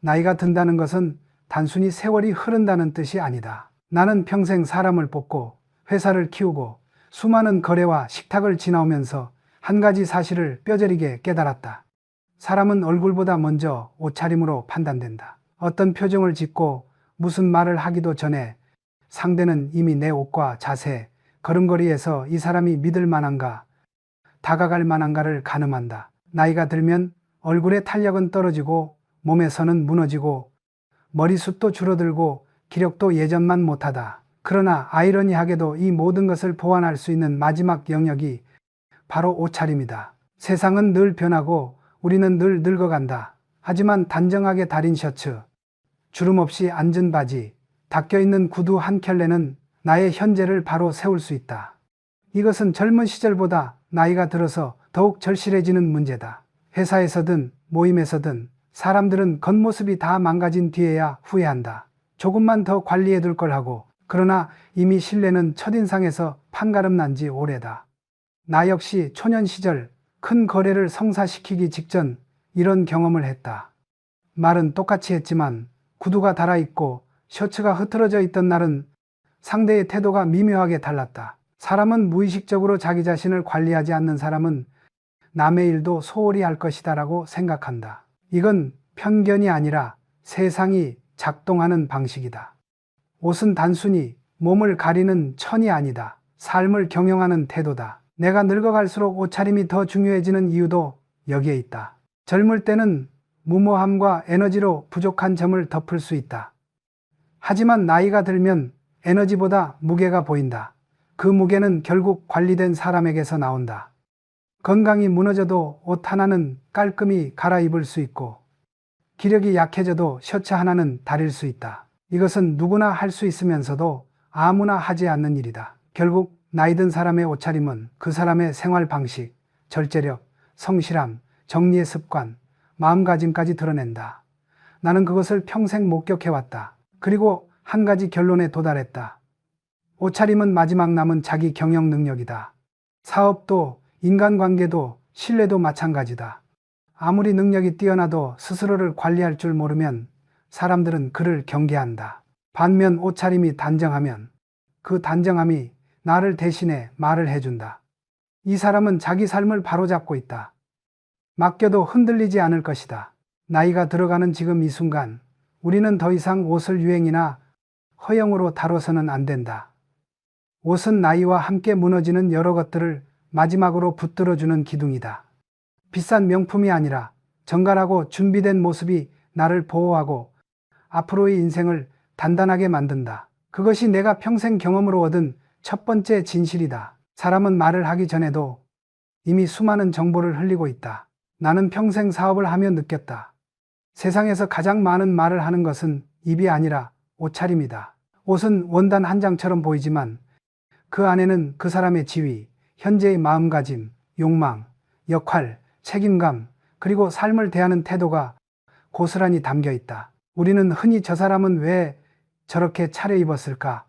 나이가 든다는 것은 단순히 세월이 흐른다는 뜻이 아니다. 나는 평생 사람을 뽑고 회사를 키우고 수많은 거래와 식탁을 지나오면서 한 가지 사실을 뼈저리게 깨달았다. 사람은 얼굴보다 먼저 옷차림으로 판단된다. 어떤 표정을 짓고 무슨 말을 하기도 전에 상대는 이미 내 옷과 자세, 걸음걸이에서 이 사람이 믿을 만한가, 다가갈 만한가를 가늠한다. 나이가 들면 얼굴의 탄력은 떨어지고 몸에서는 무너지고 머리숱도 줄어들고 기력도 예전만 못하다. 그러나 아이러니하게도 이 모든 것을 보완할 수 있는 마지막 영역이 바로 옷차림이다. 세상은 늘 변하고 우리는 늘 늙어간다. 하지만 단정하게 다린 셔츠, 주름 없이 앉은 바지, 닦여있는 구두 한 켤레는 나의 현재를 바로 세울 수 있다. 이것은 젊은 시절보다 나이가 들어서 더욱 절실해지는 문제다. 회사에서든 모임에서든 사람들은 겉모습이 다 망가진 뒤에야 후회한다. 조금만 더 관리해둘 걸 하고, 그러나 이미 신뢰는 첫인상에서 판가름 난 지 오래다. 나 역시 초년 시절 큰 거래를 성사시키기 직전 이런 경험을 했다. 말은 똑같이 했지만 구두가 달아있고 셔츠가 흐트러져 있던 날은 상대의 태도가 미묘하게 달랐다. 사람은 무의식적으로 자기 자신을 관리하지 않는 사람은 남의 일도 소홀히 할 것이다 라고 생각한다. 이건 편견이 아니라 세상이 작동하는 방식이다. 옷은 단순히 몸을 가리는 천이 아니다. 삶을 경영하는 태도다. 내가 늙어갈수록 옷차림이 더 중요해지는 이유도 여기에 있다. 젊을 때는 무모함과 에너지로 부족한 점을 덮을 수 있다. 하지만 나이가 들면 에너지보다 무게가 보인다. 그 무게는 결국 관리된 사람에게서 나온다. 건강이 무너져도 옷 하나는 깔끔히 갈아입을 수 있고, 기력이 약해져도 셔츠 하나는 다릴 수 있다. 이것은 누구나 할 수 있으면서도 아무나 하지 않는 일이다. 결국 나이 든 사람의 옷차림은 그 사람의 생활 방식, 절제력, 성실함, 정리의 습관, 마음가짐까지 드러낸다. 나는 그것을 평생 목격해왔다. 그리고 한 가지 결론에 도달했다. 옷차림은 마지막 남은 자기 경영 능력이다. 사업도, 인간관계도, 신뢰도 마찬가지다. 아무리 능력이 뛰어나도 스스로를 관리할 줄 모르면 사람들은 그를 경계한다. 반면 옷차림이 단정하면 그 단정함이 나를 대신해 말을 해준다. 이 사람은 자기 삶을 바로잡고 있다. 맡겨도 흔들리지 않을 것이다. 나이가 들어가는 지금 이 순간 우리는 더 이상 옷을 유행이나 허영으로 다뤄서는 안 된다. 옷은 나이와 함께 무너지는 여러 것들을 마지막으로 붙들어주는 기둥이다. 비싼 명품이 아니라 정갈하고 준비된 모습이 나를 보호하고 앞으로의 인생을 단단하게 만든다. 그것이 내가 평생 경험으로 얻은 첫 번째 진실이다. 사람은 말을 하기 전에도 이미 수많은 정보를 흘리고 있다. 나는 평생 사업을 하며 느꼈다. 세상에서 가장 많은 말을 하는 것은 입이 아니라 옷차림이다. 옷은 원단 한 장처럼 보이지만 그 안에는 그 사람의 지위, 현재의 마음가짐, 욕망, 역할, 책임감, 그리고 삶을 대하는 태도가 고스란히 담겨 있다. 우리는 흔히 저 사람은 왜 저렇게 차려입었을까?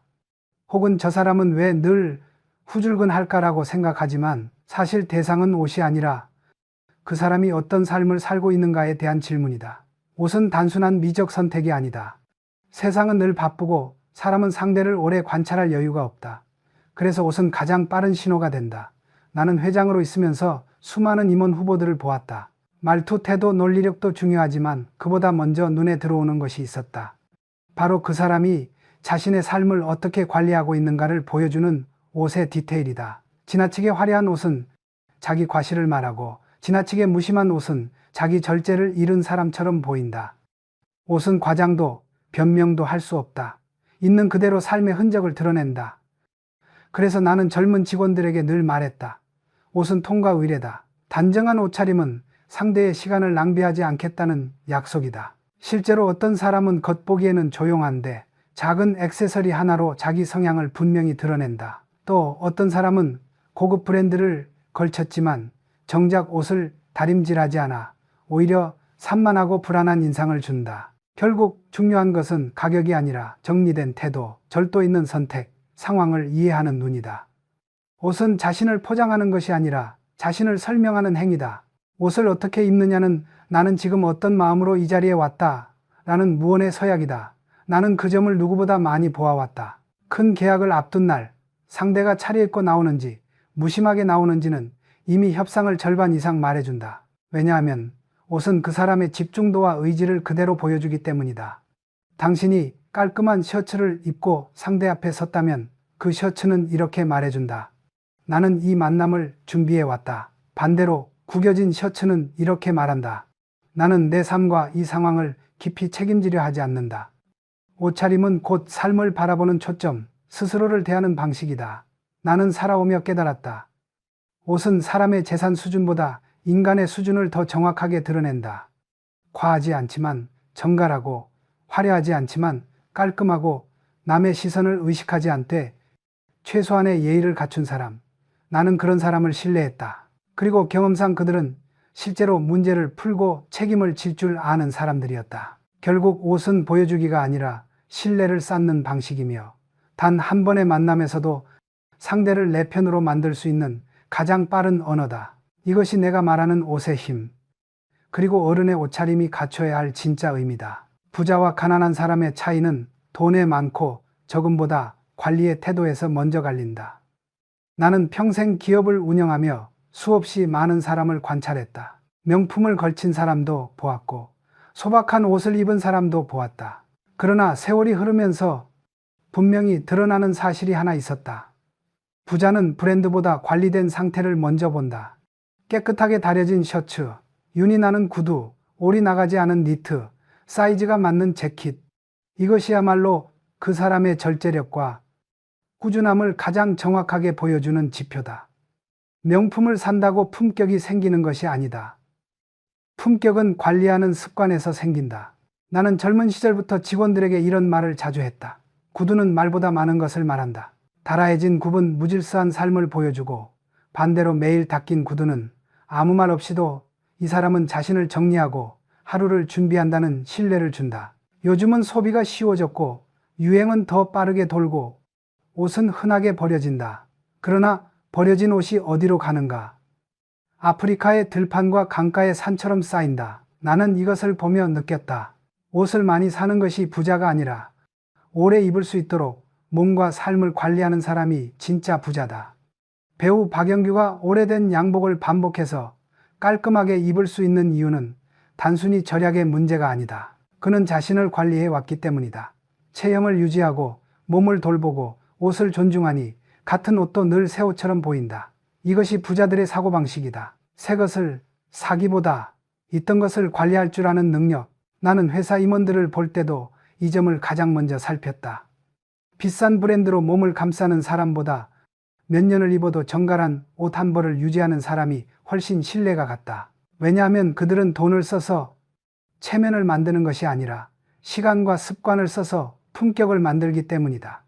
혹은 저 사람은 왜 늘 후줄근할까라고 생각하지만 사실 대상은 옷이 아니라 그 사람이 어떤 삶을 살고 있는가에 대한 질문이다. 옷은 단순한 미적 선택이 아니다. 세상은 늘 바쁘고 사람은 상대를 오래 관찰할 여유가 없다. 그래서 옷은 가장 빠른 신호가 된다. 나는 회장으로 있으면서 수많은 임원 후보들을 보았다. 말투, 태도, 논리력도 중요하지만 그보다 먼저 눈에 들어오는 것이 있었다. 바로 그 사람이 자신의 삶을 어떻게 관리하고 있는가를 보여주는 옷의 디테일이다. 지나치게 화려한 옷은 자기 과실을 말하고 지나치게 무심한 옷은 자기 절제를 잃은 사람처럼 보인다. 옷은 과장도 변명도 할 수 없다. 있는 그대로 삶의 흔적을 드러낸다. 그래서 나는 젊은 직원들에게 늘 말했다. 옷은 통과 의례다. 단정한 옷차림은 상대의 시간을 낭비하지 않겠다는 약속이다. 실제로 어떤 사람은 겉보기에는 조용한데 작은 액세서리 하나로 자기 성향을 분명히 드러낸다. 또 어떤 사람은 고급 브랜드를 걸쳤지만 정작 옷을 다림질하지 않아 오히려 산만하고 불안한 인상을 준다. 결국 중요한 것은 가격이 아니라 정리된 태도, 절도 있는 선택, 상황을 이해하는 눈이다. 옷은 자신을 포장하는 것이 아니라 자신을 설명하는 행위다. 옷을 어떻게 입느냐는 나는 지금 어떤 마음으로 이 자리에 왔다 라는 무언의 서약이다. 나는 그 점을 누구보다 많이 보아왔다. 큰 계약을 앞둔 날 상대가 차려입고 나오는지 무심하게 나오는지는 이미 협상을 절반 이상 말해준다. 왜냐하면 옷은 그 사람의 집중도와 의지를 그대로 보여주기 때문이다. 당신이 깔끔한 셔츠를 입고 상대 앞에 섰다면 그 셔츠는 이렇게 말해준다. 나는 이 만남을 준비해왔다. 반대로 구겨진 셔츠는 이렇게 말한다. 나는 내 삶과 이 상황을 깊이 책임지려 하지 않는다. 옷차림은 곧 삶을 바라보는 초점, 스스로를 대하는 방식이다. 나는 살아오며 깨달았다. 옷은 사람의 재산 수준보다 인간의 수준을 더 정확하게 드러낸다. 과하지 않지만 정갈하고, 화려하지 않지만 깔끔하고, 남의 시선을 의식하지 않되 최소한의 예의를 갖춘 사람. 나는 그런 사람을 신뢰했다. 그리고 경험상 그들은 실제로 문제를 풀고 책임을 질 줄 아는 사람들이었다. 결국 옷은 보여주기가 아니라 신뢰를 쌓는 방식이며 단 한 번의 만남에서도 상대를 내 편으로 만들 수 있는 가장 빠른 언어다. 이것이 내가 말하는 옷의 힘, 그리고 어른의 옷차림이 갖춰야 할 진짜 의미다. 부자와 가난한 사람의 차이는 돈에 많고 적음보다 관리의 태도에서 먼저 갈린다. 나는 평생 기업을 운영하며 수없이 많은 사람을 관찰했다. 명품을 걸친 사람도 보았고 소박한 옷을 입은 사람도 보았다. 그러나 세월이 흐르면서 분명히 드러나는 사실이 하나 있었다. 부자는 브랜드보다 관리된 상태를 먼저 본다. 깨끗하게 다려진 셔츠, 윤이 나는 구두, 올이 나가지 않은 니트, 사이즈가 맞는 재킷. 이것이야말로 그 사람의 절제력과 꾸준함을 가장 정확하게 보여주는 지표다. 명품을 산다고 품격이 생기는 것이 아니다. 품격은 관리하는 습관에서 생긴다. 나는 젊은 시절부터 직원들에게 이런 말을 자주 했다. 구두는 말보다 많은 것을 말한다. 달아해진 굽은 무질서한 삶을 보여주고 반대로 매일 닦인 구두는 아무 말 없이도 이 사람은 자신을 정리하고 하루를 준비한다는 신뢰를 준다. 요즘은 소비가 쉬워졌고 유행은 더 빠르게 돌고 옷은 흔하게 버려진다. 그러나 버려진 옷이 어디로 가는가? 아프리카의 들판과 강가의 산처럼 쌓인다. 나는 이것을 보며 느꼈다. 옷을 많이 사는 것이 부자가 아니라 오래 입을 수 있도록 몸과 삶을 관리하는 사람이 진짜 부자다. 배우 박영규가 오래된 양복을 반복해서 깔끔하게 입을 수 있는 이유는 단순히 절약의 문제가 아니다. 그는 자신을 관리해 왔기 때문이다. 체형을 유지하고 몸을 돌보고 옷을 존중하니 같은 옷도 늘 새 옷처럼 보인다. 이것이 부자들의 사고방식이다. 새 것을 사기보다 있던 것을 관리할 줄 아는 능력. 나는 회사 임원들을 볼 때도 이 점을 가장 먼저 살폈다. 비싼 브랜드로 몸을 감싸는 사람보다 몇 년을 입어도 정갈한 옷 한 벌을 유지하는 사람이 훨씬 신뢰가 갔다. 왜냐하면 그들은 돈을 써서 체면을 만드는 것이 아니라 시간과 습관을 써서 품격을 만들기 때문이다.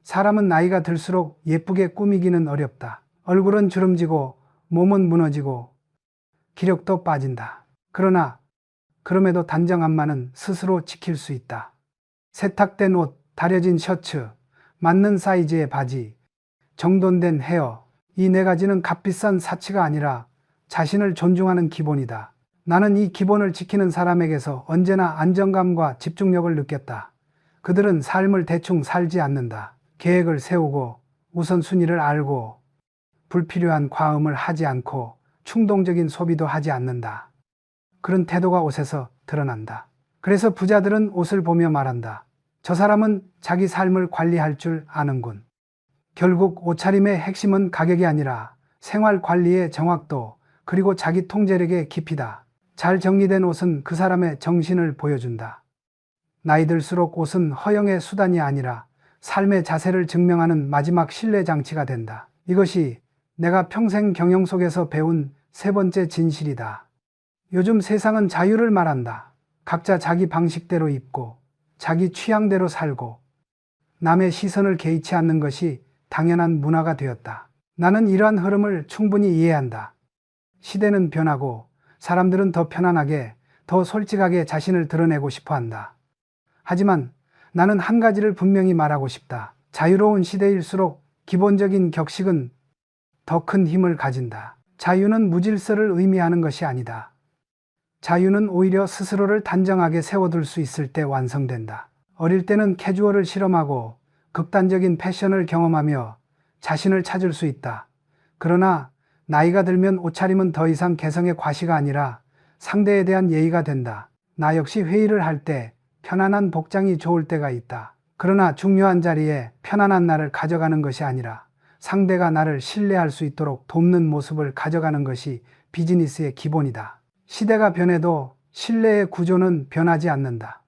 사람은 나이가 들수록 예쁘게 꾸미기는 어렵다. 얼굴은 주름지고 몸은 무너지고 기력도 빠진다. 그러나 그럼에도 단정함만은 스스로 지킬 수 있다. 세탁된 옷, 다려진 셔츠, 맞는 사이즈의 바지, 정돈된 헤어. 이 네 가지는 값비싼 사치가 아니라 자신을 존중하는 기본이다. 나는 이 기본을 지키는 사람에게서 언제나 안정감과 집중력을 느꼈다. 그들은 삶을 대충 살지 않는다. 계획을 세우고 우선순위를 알고 불필요한 과음을 하지 않고 충동적인 소비도 하지 않는다. 그런 태도가 옷에서 드러난다. 그래서 부자들은 옷을 보며 말한다. 저 사람은 자기 삶을 관리할 줄 아는군. 결국 옷차림의 핵심은 가격이 아니라 생활 관리의 정확도 그리고 자기 통제력의 깊이다. 잘 정리된 옷은 그 사람의 정신을 보여준다. 나이 들수록 옷은 허영의 수단이 아니라 삶의 자세를 증명하는 마지막 신뢰 장치가 된다. 이것이 내가 평생 경영 속에서 배운 세 번째 진실이다. 요즘 세상은 자유를 말한다. 각자 자기 방식대로 입고 자기 취향대로 살고 남의 시선을 개의치 않는 것이 당연한 문화가 되었다. 나는 이러한 흐름을 충분히 이해한다. 시대는 변하고 사람들은 더 편안하게, 더 솔직하게 자신을 드러내고 싶어 한다. 하지만 나는 한 가지를 분명히 말하고 싶다. 자유로운 시대일수록 기본적인 격식은 더 큰 힘을 가진다. 자유는 무질서를 의미하는 것이 아니다. 자유는 오히려 스스로를 단정하게 세워둘 수 있을 때 완성된다. 어릴 때는 캐주얼을 실험하고 극단적인 패션을 경험하며 자신을 찾을 수 있다. 그러나 나이가 들면 옷차림은 더 이상 개성의 과시가 아니라 상대에 대한 예의가 된다. 나 역시 회의를 할 때 편안한 복장이 좋을 때가 있다. 그러나 중요한 자리에 편안한 나를 가져가는 것이 아니라 상대가 나를 신뢰할 수 있도록 돕는 모습을 가져가는 것이 비즈니스의 기본이다. 시대가 변해도 신뢰의 구조는 변하지 않는다.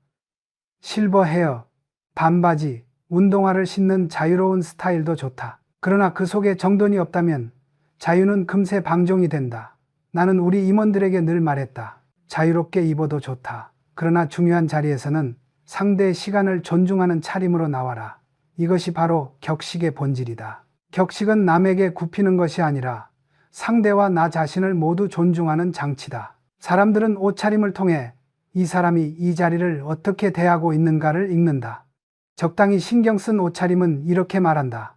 실버 헤어, 반바지, 운동화를 신는 자유로운 스타일도 좋다. 그러나 그 속에 정돈이 없다면 자유는 금세 방종이 된다. 나는 우리 임원들에게 늘 말했다. 자유롭게 입어도 좋다. 그러나 중요한 자리에서는 상대의 시간을 존중하는 차림으로 나와라. 이것이 바로 격식의 본질이다. 격식은 남에게 굽히는 것이 아니라 상대와 나 자신을 모두 존중하는 장치다. 사람들은 옷차림을 통해 이 사람이 이 자리를 어떻게 대하고 있는가를 읽는다. 적당히 신경 쓴 옷차림은 이렇게 말한다.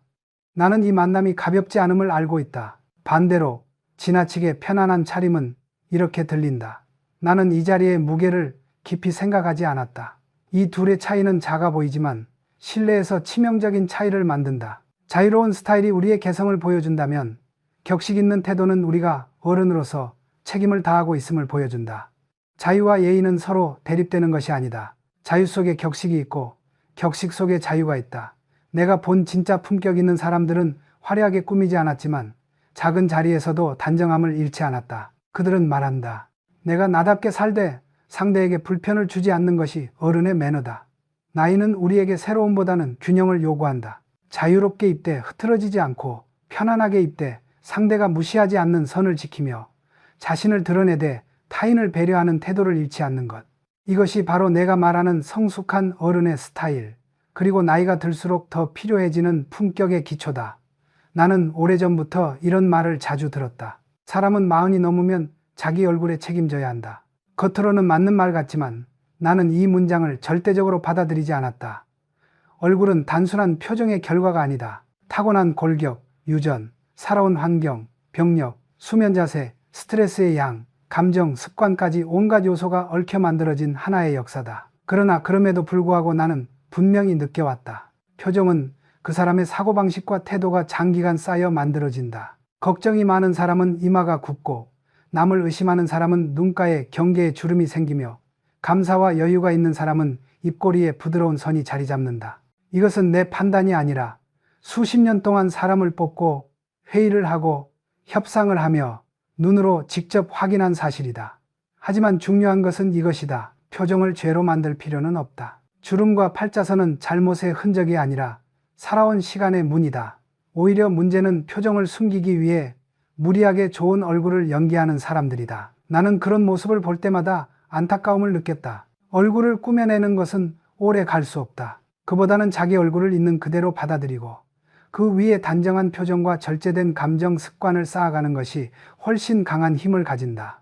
나는 이 만남이 가볍지 않음을 알고 있다. 반대로 지나치게 편안한 차림은 이렇게 들린다. 나는 이 자리의 무게를 깊이 생각하지 않았다. 이 둘의 차이는 작아 보이지만 신뢰에서 치명적인 차이를 만든다. 자유로운 스타일이 우리의 개성을 보여준다면 격식 있는 태도는 우리가 어른으로서 책임을 다하고 있음을 보여준다. 자유와 예의는 서로 대립되는 것이 아니다. 자유 속에 격식이 있고 격식 속에 자유가 있다. 내가 본 진짜 품격 있는 사람들은 화려하게 꾸미지 않았지만 작은 자리에서도 단정함을 잃지 않았다. 그들은 말한다. 내가 나답게 살되 상대에게 불편을 주지 않는 것이 어른의 매너다. 나이는 우리에게 새로움보다는 균형을 요구한다. 자유롭게 입되 흐트러지지 않고 편안하게 입되 상대가 무시하지 않는 선을 지키며 자신을 드러내되 타인을 배려하는 태도를 잃지 않는 것. 이것이 바로 내가 말하는 성숙한 어른의 스타일, 그리고 나이가 들수록 더 필요해지는 품격의 기초다. 나는 오래전부터 이런 말을 자주 들었다. 사람은 40이 넘으면 자기 얼굴에 책임져야 한다. 겉으로는 맞는 말 같지만 나는 이 문장을 절대적으로 받아들이지 않았다. 얼굴은 단순한 표정의 결과가 아니다. 타고난 골격, 유전, 살아온 환경, 병력, 수면 자세, 스트레스의 양, 감정, 습관까지 온갖 요소가 얽혀 만들어진 하나의 역사다. 그러나 그럼에도 불구하고 나는 분명히 느껴왔다. 표정은 그 사람의 사고방식과 태도가 장기간 쌓여 만들어진다. 걱정이 많은 사람은 이마가 굽고 남을 의심하는 사람은 눈가에 경계의 주름이 생기며 감사와 여유가 있는 사람은 입꼬리에 부드러운 선이 자리 잡는다. 이것은 내 판단이 아니라 수십 년 동안 사람을 뽑고 회의를 하고 협상을 하며 눈으로 직접 확인한 사실이다. 하지만 중요한 것은 이것이다. 표정을 죄로 만들 필요는 없다. 주름과 팔자선은 잘못의 흔적이 아니라 살아온 시간의 문이다. 오히려 문제는 표정을 숨기기 위해 무리하게 좋은 얼굴을 연기하는 사람들이다. 나는 그런 모습을 볼 때마다 안타까움을 느꼈다. 얼굴을 꾸며내는 것은 오래 갈 수 없다. 그보다는 자기 얼굴을 있는 그대로 받아들이고 그 위에 단정한 표정과 절제된 감정 습관을 쌓아가는 것이 훨씬 강한 힘을 가진다.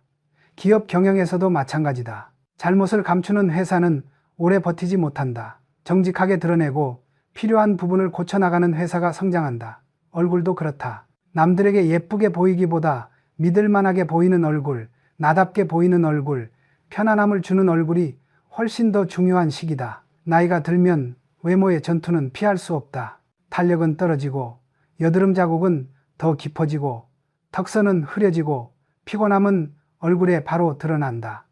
기업 경영에서도 마찬가지다. 잘못을 감추는 회사는 오래 버티지 못한다. 정직하게 드러내고 필요한 부분을 고쳐나가는 회사가 성장한다. 얼굴도 그렇다. 남들에게 예쁘게 보이기보다 믿을만하게 보이는 얼굴, 나답게 보이는 얼굴, 편안함을 주는 얼굴이 훨씬 더 중요한 시기다. 나이가 들면 외모의 전투는 피할 수 없다. 탄력은 떨어지고 여드름 자국은 더 깊어지고 턱선은 흐려지고 피곤함은 얼굴에 바로 드러난다.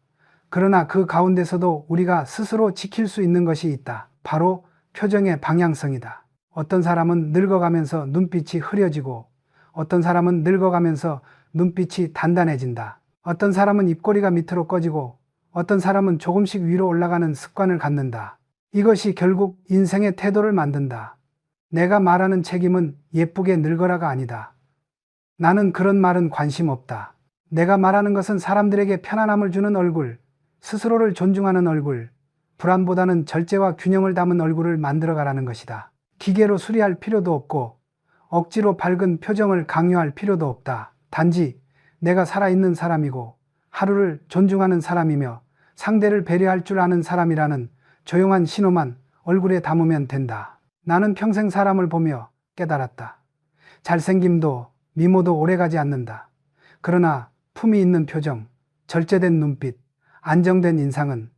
그러나 그 가운데서도 우리가 스스로 지킬 수 있는 것이 있다. 바로 표정의 방향성이다. 어떤 사람은 늙어가면서 눈빛이 흐려지고 어떤 사람은 늙어가면서 눈빛이 단단해진다. 어떤 사람은 입꼬리가 밑으로 꺼지고 어떤 사람은 조금씩 위로 올라가는 습관을 갖는다. 이것이 결국 인생의 태도를 만든다. 내가 말하는 책임은 예쁘게 늙어라가 아니다. 나는 그런 말은 관심 없다. 내가 말하는 것은 사람들에게 편안함을 주는 얼굴, 스스로를 존중하는 얼굴, 불안보다는 절제와 균형을 담은 얼굴을 만들어가라는 것이다. 기계로 수리할 필요도 없고 억지로 밝은 표정을 강요할 필요도 없다. 단지 내가 살아있는 사람이고 하루를 존중하는 사람이며 상대를 배려할 줄 아는 사람이라는 조용한 신호만 얼굴에 담으면 된다. 나는 평생 사람을 보며 깨달았다. 잘생김도 미모도 오래가지 않는다. 그러나 품이 있는 표정, 절제된 눈빛, 안정된 인상은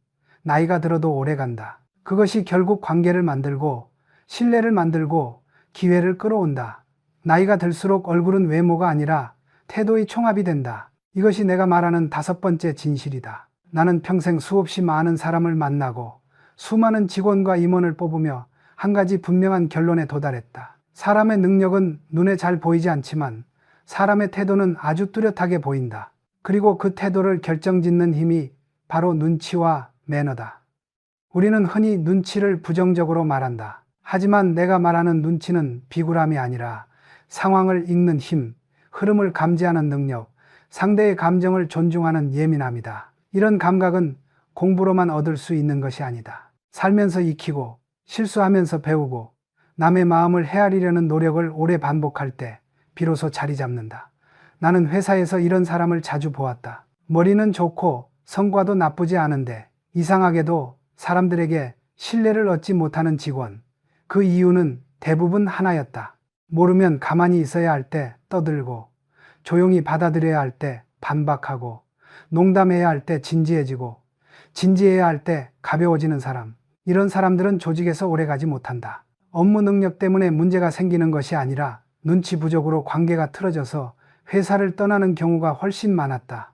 나이가 들어도 오래간다. 그것이 결국 관계를 만들고 신뢰를 만들고 기회를 끌어온다. 나이가 들수록 얼굴은 외모가 아니라 태도의 총합이 된다. 이것이 내가 말하는 5번째 진실이다. 나는 평생 수없이 많은 사람을 만나고 수많은 직원과 임원을 뽑으며 한 가지 분명한 결론에 도달했다. 사람의 능력은 눈에 잘 보이지 않지만 사람의 태도는 아주 뚜렷하게 보인다. 그리고 그 태도를 결정짓는 힘이 바로 눈치와 매너다. 우리는 흔히 눈치를 부정적으로 말한다. 하지만 내가 말하는 눈치는 비굴함이 아니라 상황을 읽는 힘, 흐름을 감지하는 능력, 상대의 감정을 존중하는 예민함이다. 이런 감각은 공부로만 얻을 수 있는 것이 아니다. 살면서 익히고 실수하면서 배우고 남의 마음을 헤아리려는 노력을 오래 반복할 때 비로소 자리 잡는다. 나는 회사에서 이런 사람을 자주 보았다. 머리는 좋고 성과도 나쁘지 않은데 이상하게도 사람들에게 신뢰를 얻지 못하는 직원. 그 이유는 대부분 하나였다. 모르면 가만히 있어야 할 때 떠들고, 조용히 받아들여야 할 때 반박하고, 농담해야 할 때 진지해지고, 진지해야 할 때 가벼워지는 사람. 이런 사람들은 조직에서 오래가지 못한다. 업무 능력 때문에 문제가 생기는 것이 아니라 눈치 부족으로 관계가 틀어져서 회사를 떠나는 경우가 훨씬 많았다.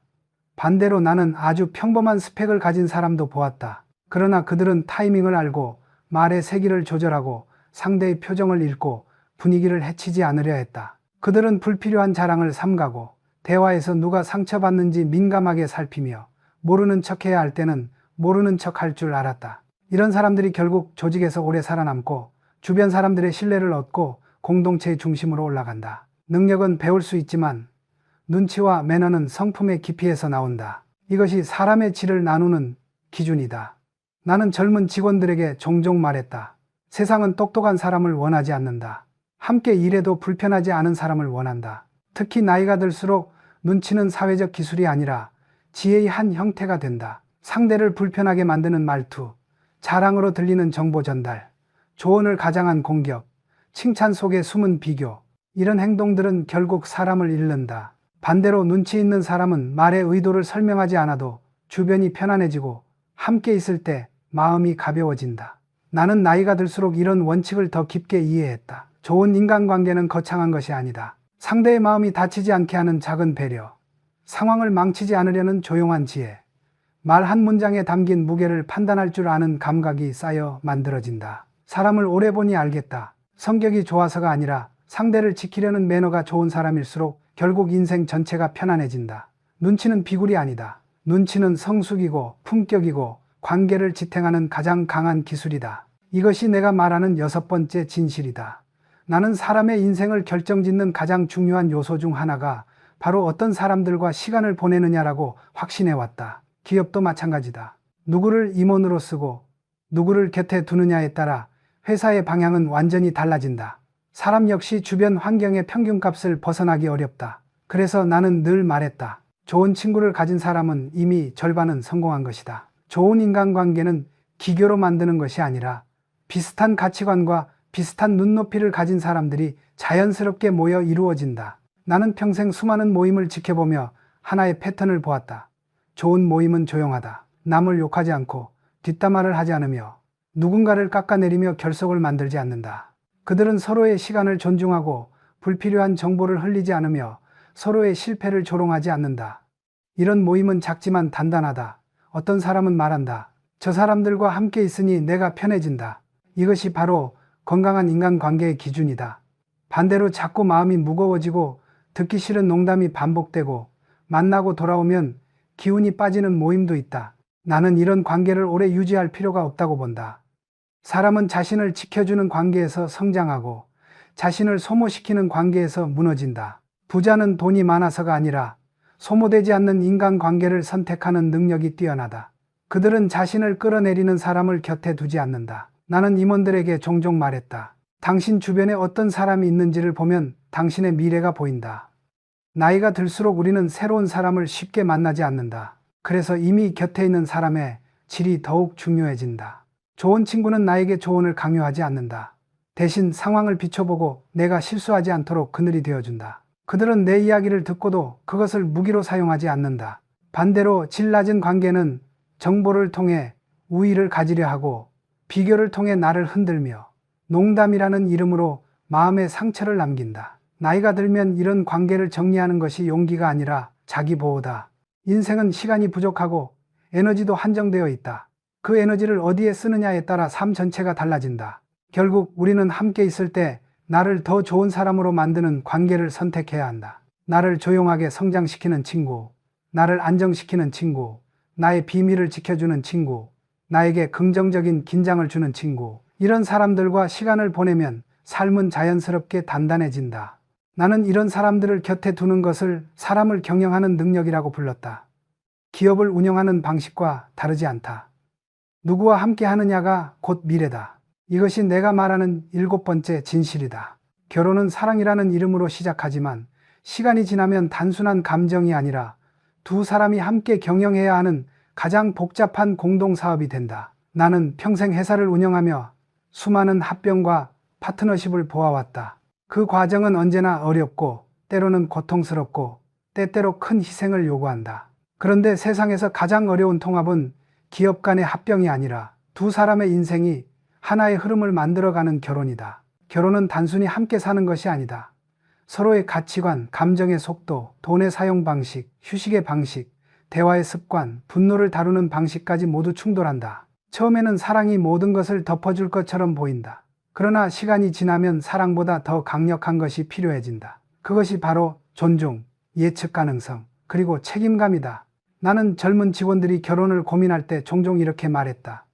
반대로 나는 아주 평범한 스펙을 가진 사람도 보았다. 그러나 그들은 타이밍을 알고 말의 세기를 조절하고 상대의 표정을 읽고 분위기를 해치지 않으려 했다. 그들은 불필요한 자랑을 삼가고 대화에서 누가 상처받는지 민감하게 살피며 모르는 척해야 할 때는 모르는 척할 줄 알았다. 이런 사람들이 결국 조직에서 오래 살아남고 주변 사람들의 신뢰를 얻고 공동체의 중심으로 올라간다. 능력은 배울 수 있지만 눈치와 매너는 성품의 깊이에서 나온다. 이것이 사람의 질을 나누는 기준이다. 나는 젊은 직원들에게 종종 말했다. 세상은 똑똑한 사람을 원하지 않는다. 함께 일해도 불편하지 않은 사람을 원한다. 특히 나이가 들수록 눈치는 사회적 기술이 아니라 지혜의 한 형태가 된다. 상대를 불편하게 만드는 말투, 자랑으로 들리는 정보 전달, 조언을 가장한 공격, 칭찬 속에 숨은 비교, 이런 행동들은 결국 사람을 잃는다. 반대로 눈치 있는 사람은 말의 의도를 설명하지 않아도 주변이 편안해지고 함께 있을 때 마음이 가벼워진다. 나는 나이가 들수록 이런 원칙을 더 깊게 이해했다. 좋은 인간관계는 거창한 것이 아니다. 상대의 마음이 다치지 않게 하는 작은 배려, 상황을 망치지 않으려는 조용한 지혜, 말 한 문장에 담긴 무게를 판단할 줄 아는 감각이 쌓여 만들어진다. 사람을 오래 보니 알겠다. 성격이 좋아서가 아니라 상대를 지키려는 매너가 좋은 사람일수록 결국 인생 전체가 편안해진다. 눈치는 비굴이 아니다. 눈치는 성숙이고 품격이고 관계를 지탱하는 가장 강한 기술이다. 이것이 내가 말하는 6번째 진실이다. 나는 사람의 인생을 결정짓는 가장 중요한 요소 중 하나가 바로 어떤 사람들과 시간을 보내느냐라고 확신해왔다. 기업도 마찬가지다. 누구를 임원으로 쓰고 누구를 곁에 두느냐에 따라 회사의 방향은 완전히 달라진다. 사람 역시 주변 환경의 평균값을 벗어나기 어렵다. 그래서 나는 늘 말했다. 좋은 친구를 가진 사람은 이미 절반은 성공한 것이다. 좋은 인간관계는 기교로 만드는 것이 아니라 비슷한 가치관과 비슷한 눈높이를 가진 사람들이 자연스럽게 모여 이루어진다. 나는 평생 수많은 모임을 지켜보며 하나의 패턴을 보았다. 좋은 모임은 조용하다. 남을 욕하지 않고 뒷담화를 하지 않으며 누군가를 깎아내리며 결속을 만들지 않는다. 그들은 서로의 시간을 존중하고 불필요한 정보를 흘리지 않으며 서로의 실패를 조롱하지 않는다. 이런 모임은 작지만 단단하다. 어떤 사람은 말한다. 저 사람들과 함께 있으니 내가 편해진다. 이것이 바로 건강한 인간관계의 기준이다. 반대로 자꾸 마음이 무거워지고 듣기 싫은 농담이 반복되고 만나고 돌아오면 기운이 빠지는 모임도 있다. 나는 이런 관계를 오래 유지할 필요가 없다고 본다. 사람은 자신을 지켜주는 관계에서 성장하고 자신을 소모시키는 관계에서 무너진다. 부자는 돈이 많아서가 아니라 소모되지 않는 인간관계를 선택하는 능력이 뛰어나다. 그들은 자신을 끌어내리는 사람을 곁에 두지 않는다. 나는 임원들에게 종종 말했다. 당신 주변에 어떤 사람이 있는지를 보면 당신의 미래가 보인다. 나이가 들수록 우리는 새로운 사람을 쉽게 만나지 않는다. 그래서 이미 곁에 있는 사람의 질이 더욱 중요해진다. 좋은 친구는 나에게 조언을 강요하지 않는다. 대신 상황을 비춰보고 내가 실수하지 않도록 그늘이 되어준다. 그들은 내 이야기를 듣고도 그것을 무기로 사용하지 않는다. 반대로 질 낮은 관계는 정보를 통해 우위를 가지려 하고 비교를 통해 나를 흔들며 농담이라는 이름으로 마음의 상처를 남긴다. 나이가 들면 이런 관계를 정리하는 것이 용기가 아니라 자기 보호다. 인생은 시간이 부족하고 에너지도 한정되어 있다. 그 에너지를 어디에 쓰느냐에 따라 삶 전체가 달라진다. 결국 우리는 함께 있을 때 나를 더 좋은 사람으로 만드는 관계를 선택해야 한다. 나를 조용하게 성장시키는 친구, 나를 안정시키는 친구, 나의 비밀을 지켜주는 친구, 나에게 긍정적인 긴장을 주는 친구. 이런 사람들과 시간을 보내면 삶은 자연스럽게 단단해진다. 나는 이런 사람들을 곁에 두는 것을 사람을 경영하는 능력이라고 불렀다. 기업을 운영하는 방식과 다르지 않다. 누구와 함께 하느냐가 곧 미래다. 이것이 내가 말하는 7번째 진실이다. 결혼은 사랑이라는 이름으로 시작하지만 시간이 지나면 단순한 감정이 아니라 두 사람이 함께 경영해야 하는 가장 복잡한 공동사업이 된다. 나는 평생 회사를 운영하며 수많은 합병과 파트너십을 보아왔다. 그 과정은 언제나 어렵고 때로는 고통스럽고 때때로 큰 희생을 요구한다. 그런데 세상에서 가장 어려운 통합은 기업 간의 합병이 아니라 두 사람의 인생이 하나의 흐름을 만들어가는 결혼이다. 결혼은 단순히 함께 사는 것이 아니다. 서로의 가치관, 감정의 속도, 돈의 사용 방식, 휴식의 방식, 대화의 습관, 분노를 다루는 방식까지 모두 충돌한다. 처음에는 사랑이 모든 것을 덮어줄 것처럼 보인다. 그러나 시간이 지나면 사랑보다 더 강력한 것이 필요해진다. 그것이 바로 존중, 예측 가능성, 그리고 책임감이다. 나는 젊은 직원들이 결혼을 고민할 때 종종 이렇게 말했다.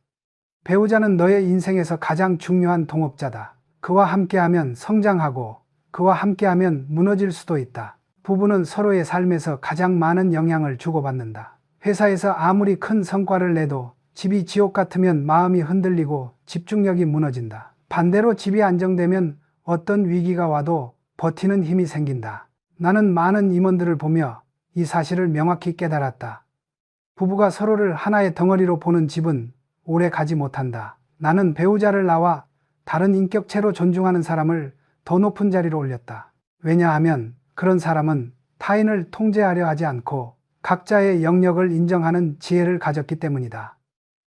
배우자는 너의 인생에서 가장 중요한 동업자다. 그와 함께하면 성장하고 그와 함께하면 무너질 수도 있다. 부부는 서로의 삶에서 가장 많은 영향을 주고받는다. 회사에서 아무리 큰 성과를 내도 집이 지옥 같으면 마음이 흔들리고 집중력이 무너진다. 반대로 집이 안정되면 어떤 위기가 와도 버티는 힘이 생긴다. 나는 많은 임원들을 보며 이 사실을 명확히 깨달았다. 부부가 서로를 하나의 덩어리로 보는 집은 오래 가지 못한다. 나는 배우자를 낳아 다른 인격체로 존중하는 사람을 더 높은 자리로 올렸다. 왜냐하면 그런 사람은 타인을 통제하려 하지 않고 각자의 영역을 인정하는 지혜를 가졌기 때문이다.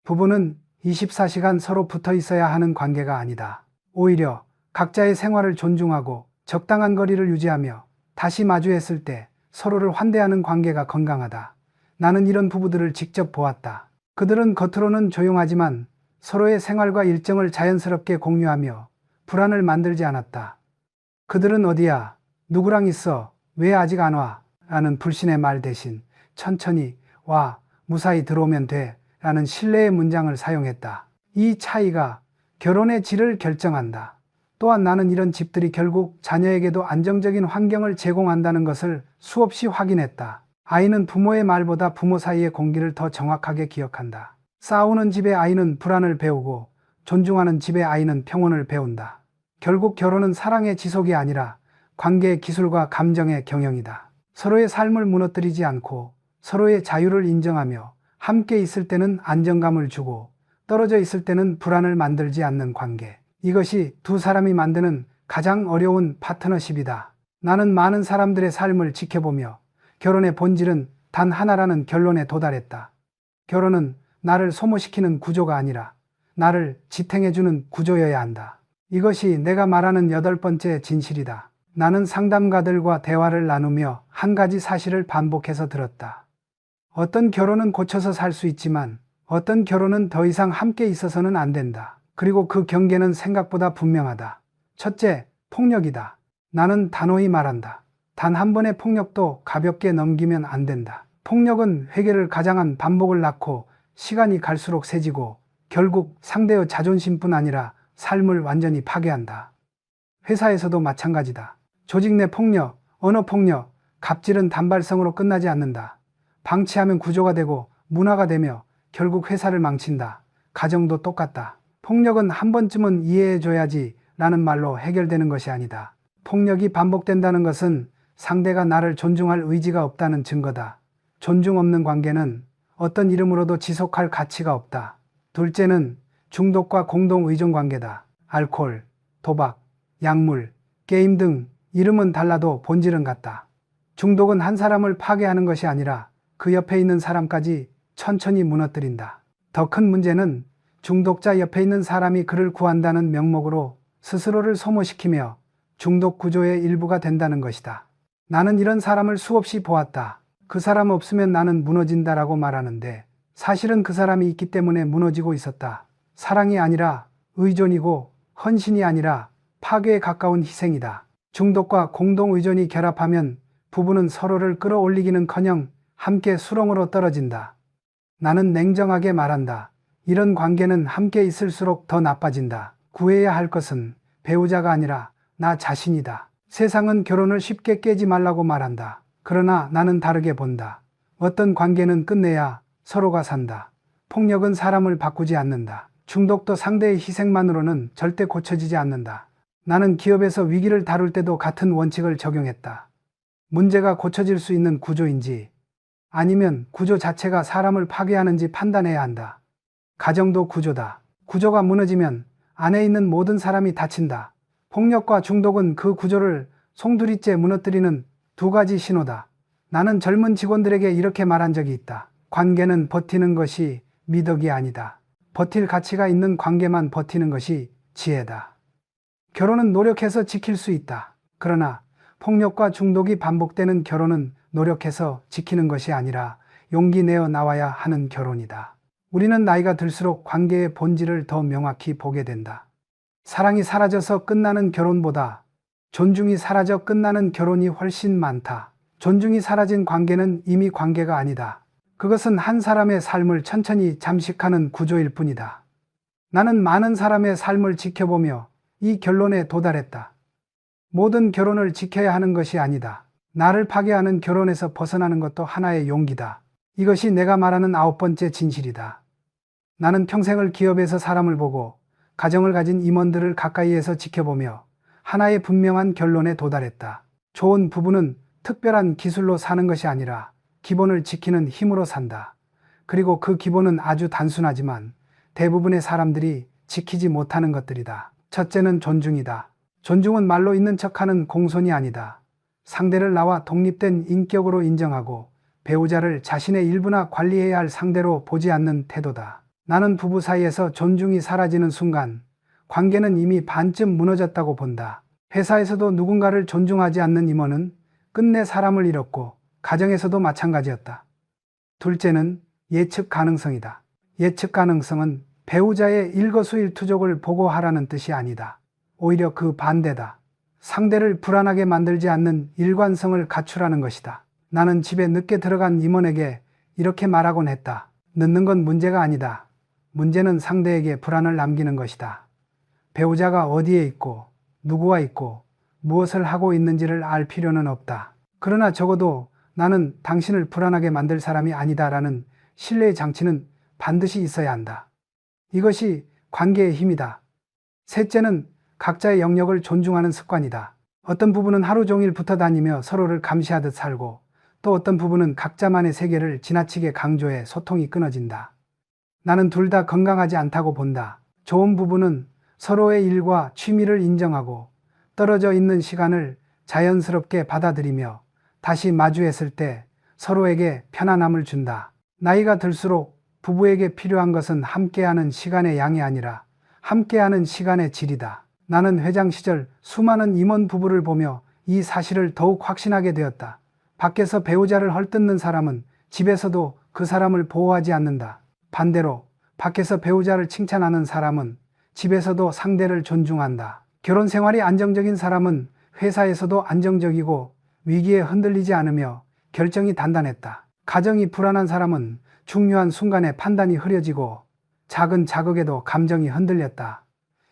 부부는 24시간 서로 붙어 있어야 하는 관계가 아니다. 오히려 각자의 생활을 존중하고 적당한 거리를 유지하며 다시 마주했을 때 서로를 환대하는 관계가 건강하다. 나는 이런 부부들을 직접 보았다. 그들은 겉으로는 조용하지만 서로의 생활과 일정을 자연스럽게 공유하며 불안을 만들지 않았다. 그들은 어디야? 누구랑 있어? 왜 아직 안 와? 라는 불신의 말 대신 천천히 와, 무사히 들어오면 돼 라는 신뢰의 문장을 사용했다. 이 차이가 결혼의 질을 결정한다. 또한 나는 이런 집들이 결국 자녀에게도 안정적인 환경을 제공한다는 것을 수없이 확인했다. 아이는 부모의 말보다 부모 사이의 공기를 더 정확하게 기억한다. 싸우는 집의 아이는 불안을 배우고 존중하는 집의 아이는 평온을 배운다. 결국 결혼은 사랑의 지속이 아니라 관계의 기술과 감정의 경영이다. 서로의 삶을 무너뜨리지 않고 서로의 자유를 인정하며 함께 있을 때는 안정감을 주고 떨어져 있을 때는 불안을 만들지 않는 관계. 이것이 두 사람이 만드는 가장 어려운 파트너십이다. 나는 많은 사람들의 삶을 지켜보며 결혼의 본질은 단 하나라는 결론에 도달했다. 결혼은 나를 소모시키는 구조가 아니라 나를 지탱해주는 구조여야 한다. 이것이 내가 말하는 8번째 진실이다. 나는 상담가들과 대화를 나누며 한 가지 사실을 반복해서 들었다. 어떤 결혼은 고쳐서 살 수 있지만 어떤 결혼은 더 이상 함께 있어서는 안 된다. 그리고 그 경계는 생각보다 분명하다. 첫째, 폭력이다. 나는 단호히 말한다. 단 한 번의 폭력도 가볍게 넘기면 안 된다. 폭력은 회개를 가장한 반복을 낳고 시간이 갈수록 세지고 결국 상대의 자존심뿐 아니라 삶을 완전히 파괴한다. 회사에서도 마찬가지다. 조직 내 폭력, 언어 폭력, 갑질은 단발성으로 끝나지 않는다. 방치하면 구조가 되고 문화가 되며 결국 회사를 망친다. 가정도 똑같다. 폭력은 한 번쯤은 이해해줘야지 라는 말로 해결되는 것이 아니다. 폭력이 반복된다는 것은 상대가 나를 존중할 의지가 없다는 증거다. 존중 없는 관계는 어떤 이름으로도 지속할 가치가 없다. 둘째는 중독과 공동 의존 관계다. 알코올, 도박, 약물, 게임 등 이름은 달라도 본질은 같다. 중독은 한 사람을 파괴하는 것이 아니라 그 옆에 있는 사람까지 천천히 무너뜨린다. 더 큰 문제는 중독자 옆에 있는 사람이 그를 구한다는 명목으로 스스로를 소모시키며 중독 구조의 일부가 된다는 것이다. 나는 이런 사람을 수없이 보았다. 그 사람 없으면 나는 무너진다라고 말하는데 사실은 그 사람이 있기 때문에 무너지고 있었다. 사랑이 아니라 의존이고 헌신이 아니라 파괴에 가까운 희생이다. 중독과 공동의존이 결합하면 부부는 서로를 끌어올리기는커녕 함께 수렁으로 떨어진다. 나는 냉정하게 말한다. 이런 관계는 함께 있을수록 더 나빠진다. 구해야 할 것은 배우자가 아니라 나 자신이다. 세상은 결혼을 쉽게 깨지 말라고 말한다. 그러나 나는 다르게 본다. 어떤 관계는 끝내야 서로가 산다. 폭력은 사람을 바꾸지 않는다. 중독도 상대의 희생만으로는 절대 고쳐지지 않는다. 나는 기업에서 위기를 다룰 때도 같은 원칙을 적용했다. 문제가 고쳐질 수 있는 구조인지 아니면 구조 자체가 사람을 파괴하는지 판단해야 한다. 가정도 구조다. 구조가 무너지면 안에 있는 모든 사람이 다친다. 폭력과 중독은 그 구조를 송두리째 무너뜨리는 두 가지 신호다. 나는 젊은 직원들에게 이렇게 말한 적이 있다. 관계는 버티는 것이 미덕이 아니다. 버틸 가치가 있는 관계만 버티는 것이 지혜다. 결혼은 노력해서 지킬 수 있다. 그러나 폭력과 중독이 반복되는 결혼은 노력해서 지키는 것이 아니라 용기 내어 나와야 하는 결혼이다. 우리는 나이가 들수록 관계의 본질을 더 명확히 보게 된다. 사랑이 사라져서 끝나는 결혼보다 존중이 사라져 끝나는 결혼이 훨씬 많다. 존중이 사라진 관계는 이미 관계가 아니다. 그것은 한 사람의 삶을 천천히 잠식하는 구조일 뿐이다. 나는 많은 사람의 삶을 지켜보며 이 결론에 도달했다. 모든 결혼을 지켜야 하는 것이 아니다. 나를 파괴하는 결혼에서 벗어나는 것도 하나의 용기다. 이것이 내가 말하는 9번째 진실이다. 나는 평생을 기업에서 사람을 보고 가정을 가진 임원들을 가까이에서 지켜보며 하나의 분명한 결론에 도달했다. 좋은 부부는 특별한 기술로 사는 것이 아니라 기본을 지키는 힘으로 산다. 그리고 그 기본은 아주 단순하지만 대부분의 사람들이 지키지 못하는 것들이다. 첫째는 존중이다. 존중은 말로 있는 척하는 공손이 아니다. 상대를 나와 독립된 인격으로 인정하고 배우자를 자신의 일부나 관리해야 할 상대로 보지 않는 태도다. 나는 부부 사이에서 존중이 사라지는 순간 관계는 이미 반쯤 무너졌다고 본다. 회사에서도 누군가를 존중하지 않는 임원은 끝내 사람을 잃었고 가정에서도 마찬가지였다. 둘째는 예측 가능성이다. 예측 가능성은 배우자의 일거수일투족을 보고하라는 뜻이 아니다. 오히려 그 반대다. 상대를 불안하게 만들지 않는 일관성을 갖추라는 것이다. 나는 집에 늦게 들어간 임원에게 이렇게 말하곤 했다. 늦는 건 문제가 아니다. 문제는 상대에게 불안을 남기는 것이다. 배우자가 어디에 있고 누구와 있고 무엇을 하고 있는지를 알 필요는 없다. 그러나 적어도 나는 당신을 불안하게 만들 사람이 아니다라는 신뢰의 장치는 반드시 있어야 한다. 이것이 관계의 힘이다. 셋째는 각자의 영역을 존중하는 습관이다. 어떤 부부는 하루 종일 붙어 다니며 서로를 감시하듯 살고 또 어떤 부부는 각자만의 세계를 지나치게 강조해 소통이 끊어진다. 나는 둘 다 건강하지 않다고 본다. 좋은 부부는 서로의 일과 취미를 인정하고 떨어져 있는 시간을 자연스럽게 받아들이며 다시 마주했을 때 서로에게 편안함을 준다. 나이가 들수록 부부에게 필요한 것은 함께하는 시간의 양이 아니라 함께하는 시간의 질이다. 나는 회장 시절 수많은 임원 부부를 보며 이 사실을 더욱 확신하게 되었다. 밖에서 배우자를 헐뜯는 사람은 집에서도 그 사람을 보호하지 않는다. 반대로 밖에서 배우자를 칭찬하는 사람은 집에서도 상대를 존중한다. 결혼 생활이 안정적인 사람은 회사에서도 안정적이고 위기에 흔들리지 않으며 결정이 단단했다. 가정이 불안한 사람은 중요한 순간에 판단이 흐려지고 작은 자극에도 감정이 흔들렸다.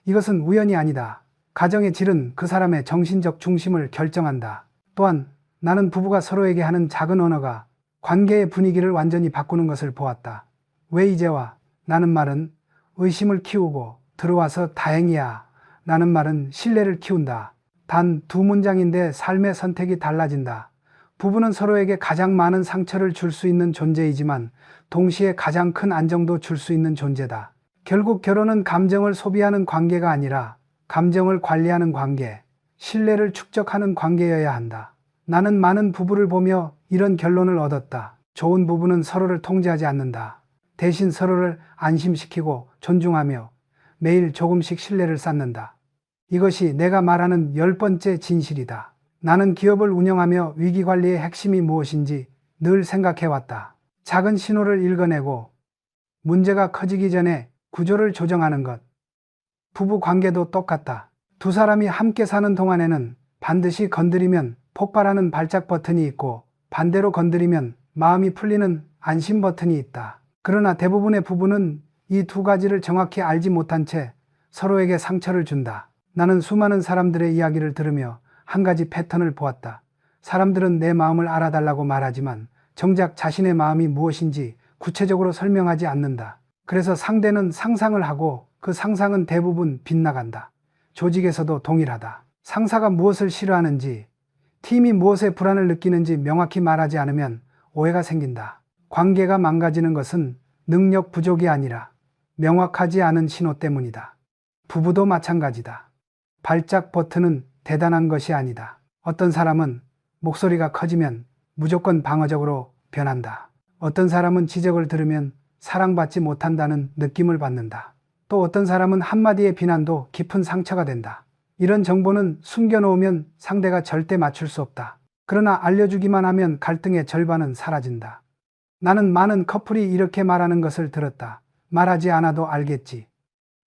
이것은 우연이 아니다. 가정의 질은 그 사람의 정신적 중심을 결정한다. 또한 나는 부부가 서로에게 하는 작은 언어가 관계의 분위기를 완전히 바꾸는 것을 보았다. 왜 이제 와? 라는 말은 의심을 키우고 들어와서 다행이야 라는 말은 신뢰를 키운다. 단 두 문장인데 삶의 선택이 달라진다. 부부는 서로에게 가장 많은 상처를 줄 수 있는 존재이지만 동시에 가장 큰 안정도 줄 수 있는 존재다. 결국 결혼은 감정을 소비하는 관계가 아니라 감정을 관리하는 관계, 신뢰를 축적하는 관계여야 한다. 나는 많은 부부를 보며 이런 결론을 얻었다. 좋은 부부는 서로를 통제하지 않는다. 대신 서로를 안심시키고 존중하며 매일 조금씩 신뢰를 쌓는다. 이것이 내가 말하는 10번째 진실이다. 나는 기업을 운영하며 위기관리의 핵심이 무엇인지 늘 생각해왔다. 작은 신호를 읽어내고 문제가 커지기 전에 구조를 조정하는 것. 부부 관계도 똑같다. 두 사람이 함께 사는 동안에는 반드시 건드리면 폭발하는 발작 버튼이 있고 반대로 건드리면 마음이 풀리는 안심 버튼이 있다. 그러나 대부분의 부부는 이 두 가지를 정확히 알지 못한 채 서로에게 상처를 준다. 나는 수많은 사람들의 이야기를 들으며 한 가지 패턴을 보았다. 사람들은 내 마음을 알아달라고 말하지만 정작 자신의 마음이 무엇인지 구체적으로 설명하지 않는다. 그래서 상대는 상상을 하고 그 상상은 대부분 빗나간다. 조직에서도 동일하다. 상사가 무엇을 싫어하는지, 팀이 무엇에 불안을 느끼는지 명확히 말하지 않으면 오해가 생긴다. 관계가 망가지는 것은 능력 부족이 아니라 명확하지 않은 신호 때문이다. 부부도 마찬가지다. 발작 버튼은 대단한 것이 아니다. 어떤 사람은 목소리가 커지면 무조건 방어적으로 변한다. 어떤 사람은 지적을 들으면 사랑받지 못한다는 느낌을 받는다. 또 어떤 사람은 한마디의 비난도 깊은 상처가 된다. 이런 정보는 숨겨놓으면 상대가 절대 맞출 수 없다. 그러나 알려주기만 하면 갈등의 절반은 사라진다. 나는 많은 커플이 이렇게 말하는 것을 들었다. 말하지 않아도 알겠지.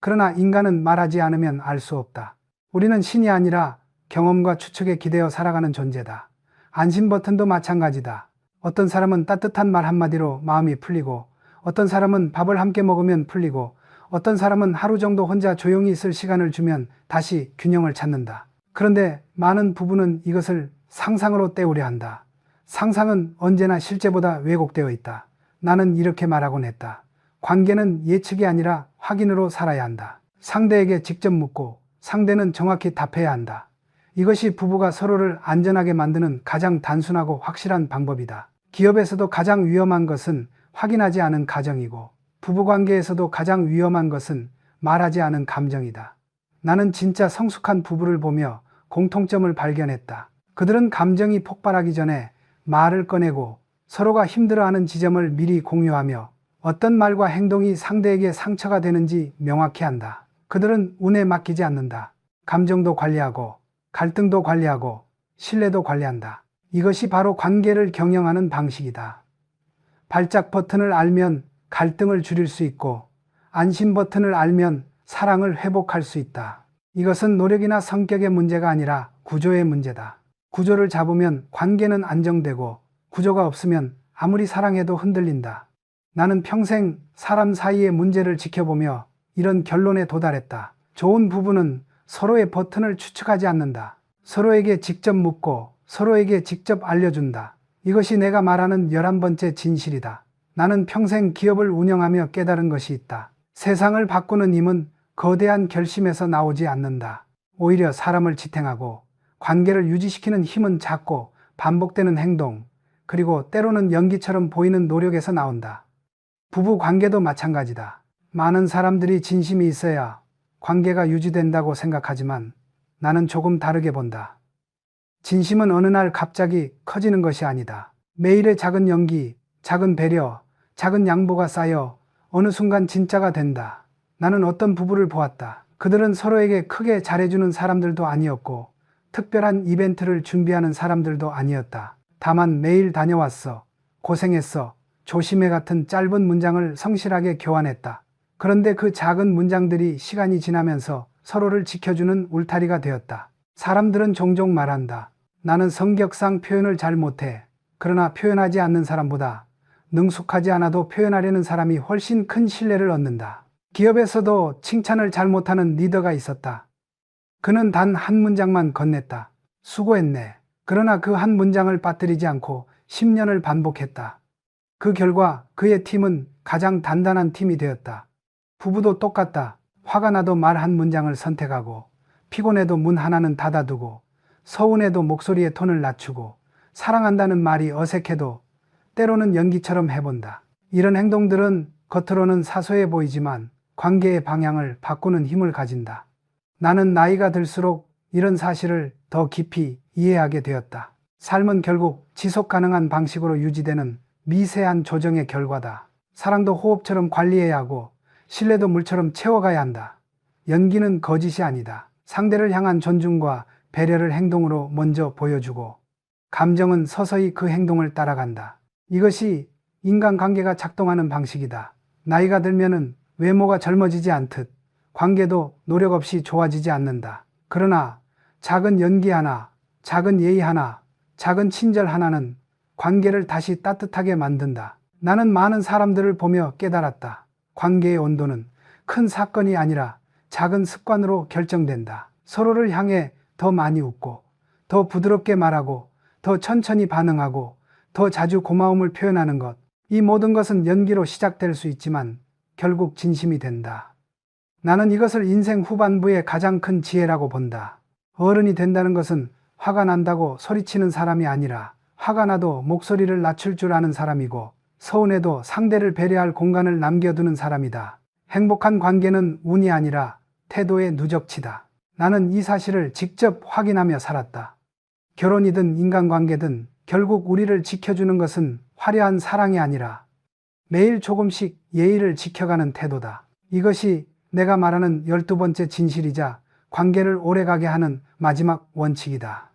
그러나 인간은 말하지 않으면 알 수 없다. 우리는 신이 아니라 경험과 추측에 기대어 살아가는 존재다. 안심 버튼도 마찬가지다. 어떤 사람은 따뜻한 말 한마디로 마음이 풀리고, 어떤 사람은 밥을 함께 먹으면 풀리고, 어떤 사람은 하루 정도 혼자 조용히 있을 시간을 주면 다시 균형을 찾는다. 그런데 많은 부부는 이것을 상상으로 때우려 한다. 상상은 언제나 실제보다 왜곡되어 있다. 나는 이렇게 말하곤 했다. 관계는 예측이 아니라 확인으로 살아야 한다. 상대에게 직접 묻고 상대는 정확히 답해야 한다. 이것이 부부가 서로를 안전하게 만드는 가장 단순하고 확실한 방법이다. 기업에서도 가장 위험한 것은 확인하지 않은 가정이고, 부부관계에서도 가장 위험한 것은 말하지 않은 감정이다. 나는 진짜 성숙한 부부를 보며 공통점을 발견했다. 그들은 감정이 폭발하기 전에 말을 꺼내고 서로가 힘들어하는 지점을 미리 공유하며 어떤 말과 행동이 상대에게 상처가 되는지 명확히 한다. 그들은 운에 맡기지 않는다. 감정도 관리하고 갈등도 관리하고 신뢰도 관리한다. 이것이 바로 관계를 경영하는 방식이다. 발작 버튼을 알면 갈등을 줄일 수 있고 안심 버튼을 알면 사랑을 회복할 수 있다. 이것은 노력이나 성격의 문제가 아니라 구조의 문제다. 구조를 잡으면 관계는 안정되고 구조가 없으면 아무리 사랑해도 흔들린다. 나는 평생 사람 사이의 문제를 지켜보며 이런 결론에 도달했다. 좋은 부부는 서로의 버튼을 추측하지 않는다. 서로에게 직접 묻고 서로에게 직접 알려준다. 이것이 내가 말하는 11번째 진실이다. 나는 평생 기업을 운영하며 깨달은 것이 있다. 세상을 바꾸는 힘은 거대한 결심에서 나오지 않는다. 오히려 사람을 지탱하고 관계를 유지시키는 힘은 작고 반복되는 행동, 그리고 때로는 연기처럼 보이는 노력에서 나온다. 부부 관계도 마찬가지다. 많은 사람들이 진심이 있어야 관계가 유지된다고 생각하지만 나는 조금 다르게 본다. 진심은 어느 날 갑자기 커지는 것이 아니다. 매일의 작은 연기, 작은 배려, 작은 양보가 쌓여 어느 순간 진짜가 된다. 나는 어떤 부부를 보았다. 그들은 서로에게 크게 잘해주는 사람들도 아니었고 특별한 이벤트를 준비하는 사람들도 아니었다. 다만 매일 다녀왔어, 고생했어, 조심해 같은 짧은 문장을 성실하게 교환했다. 그런데 그 작은 문장들이 시간이 지나면서 서로를 지켜주는 울타리가 되었다. 사람들은 종종 말한다. 나는 성격상 표현을 잘 못해. 그러나 표현하지 않는 사람보다 능숙하지 않아도 표현하려는 사람이 훨씬 큰 신뢰를 얻는다. 기업에서도 칭찬을 잘 못하는 리더가 있었다. 그는 단 한 문장만 건넸다. 수고했네. 그러나 그 한 문장을 빠뜨리지 않고 10년을 반복했다. 그 결과 그의 팀은 가장 단단한 팀이 되었다. 부부도 똑같다. 화가 나도 말 한 문장을 선택하고, 피곤해도 문 하나는 닫아두고, 서운해도 목소리의 톤을 낮추고, 사랑한다는 말이 어색해도 때로는 연기처럼 해본다. 이런 행동들은 겉으로는 사소해 보이지만 관계의 방향을 바꾸는 힘을 가진다. 나는 나이가 들수록 이런 사실을 더 깊이 이해하게 되었다. 삶은 결국 지속 가능한 방식으로 유지되는 미세한 조정의 결과다. 사랑도 호흡처럼 관리해야 하고 신뢰도 물처럼 채워가야 한다. 연기는 거짓이 아니다. 상대를 향한 존중과 배려를 행동으로 먼저 보여주고 감정은 서서히 그 행동을 따라간다. 이것이 인간관계가 작동하는 방식이다. 나이가 들면은 외모가 젊어지지 않듯 관계도 노력 없이 좋아지지 않는다. 그러나 작은 연기 하나, 작은 예의 하나, 작은 친절 하나는 관계를 다시 따뜻하게 만든다. 나는 많은 사람들을 보며 깨달았다. 관계의 온도는 큰 사건이 아니라 작은 습관으로 결정된다. 서로를 향해 더 많이 웃고, 더 부드럽게 말하고, 더 천천히 반응하고, 더 자주 고마움을 표현하는 것. 이 모든 것은 연기로 시작될 수 있지만 결국 진심이 된다. 나는 이것을 인생 후반부의 가장 큰 지혜라고 본다. 어른이 된다는 것은 화가 난다고 소리치는 사람이 아니라 화가 나도 목소리를 낮출 줄 아는 사람이고 서운해도 상대를 배려할 공간을 남겨두는 사람이다. 행복한 관계는 운이 아니라 태도의 누적치다. 나는 이 사실을 직접 확인하며 살았다. 결혼이든 인간관계든 결국 우리를 지켜주는 것은 화려한 사랑이 아니라 매일 조금씩 예의를 지켜가는 태도다. 이것이 내가 말하는 12번째 진실이자 관계를 오래가게 하는 마지막 원칙이다.